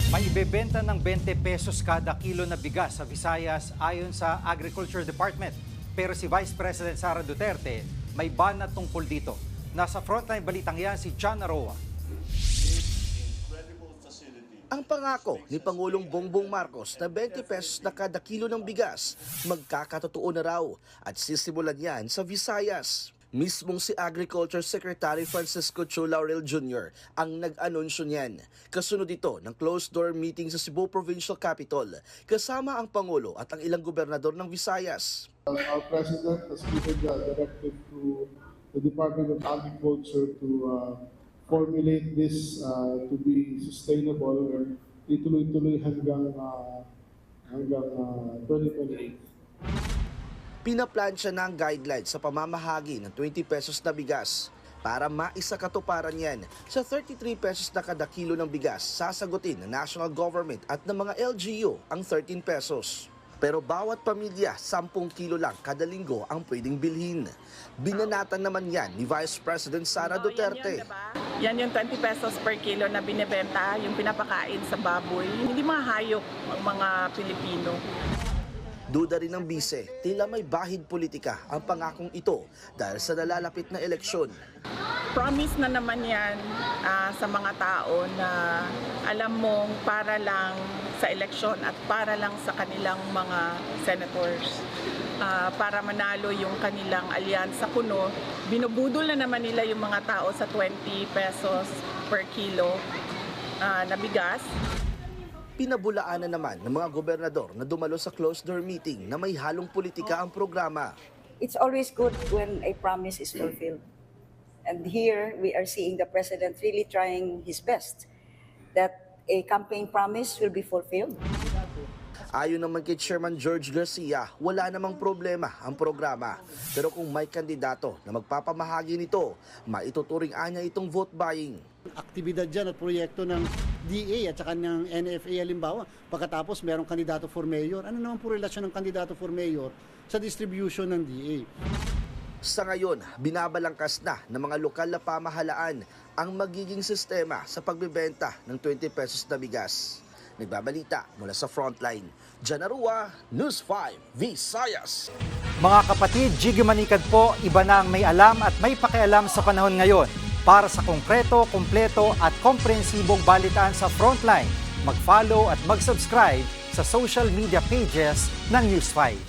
May ibebenta ng 20 pesos kada kilo na bigas sa Visayas ayon sa Agriculture Department. Pero si Vice President Sara Duterte may banat tungkol dito. Nasa frontline balitang yan si John Aroa. Ang pangako ni Pangulong Bongbong Marcos na 20 pesos na kada kilo ng bigas magkakatotoo na raw at sisimulan yan sa Visayas. Mismong si Agriculture Secretary Francisco Chu Laurel Jr. ang nag-anunsyo niyan. Kasunod ito ng closed-door meeting sa Cebu Provincial Capital kasama ang Pangulo at ang ilang gobernador ng Visayas. Our President has given the directive to the Department of Agriculture to formulate this to be sustainable and ituloy-tuloy hanggang 2028. Pinaplansya na ang guidelines sa pamamahagi ng 20 pesos na bigas. Para maisakatuparan yan, sa 33 pesos na kada kilo ng bigas, sasagutin ng national government at ng mga LGU ang 13 pesos. Pero bawat pamilya, 10 kilo lang kada linggo ang pwedeng bilhin. Binanatan naman yan ni Vice President Sara Duterte. Yan yung 20 pesos per kilo na binibenta, yung pinapakain sa baboy. Hindi mga hayop ang mga Pilipino. Duda rin ng bise, tila may bahid politika ang pangakong ito dahil sa nalalapit na eleksyon. Promise na naman yan sa mga tao na alam mong para lang sa eleksyon at para lang sa kanilang mga senators. Para manalo yung kanilang alyansa kuno, binubudol na naman nila yung mga tao sa 20 pesos per kilo na bigas. Pinabulaan na naman ng mga gobernador na dumalo sa closed-door meeting na may halong politika ang programa. It's always good when a promise is fulfilled. And here we are seeing the President really trying his best that a campaign promise will be fulfilled. Ayon naman kay Chairman George Garcia, wala namang problema ang programa. Pero kung may kandidato na magpapamahagi nito, maituturing anya itong vote buying. Aktibidad dyan at proyekto ng DA at saka ng NFA halimbawa, pagkatapos merong kandidato for mayor. Ano naman po relasyon ng kandidato for mayor sa distribution ng DA? Sa ngayon, binabalangkas na ng mga lokal na pamahalaan ang magiging sistema sa pagbebenta ng 20 pesos na bigas. Nagbabalita mula sa Frontline, John Aroa, News 5, Visayas. Mga kapatid, Jiggy Manikad po, iba na ang may alam at may pakialam sa panahon ngayon. Para sa konkreto, kumpleto at komprehensibong balitaan sa Frontline, mag-follow at mag-subscribe sa social media pages ng News 5.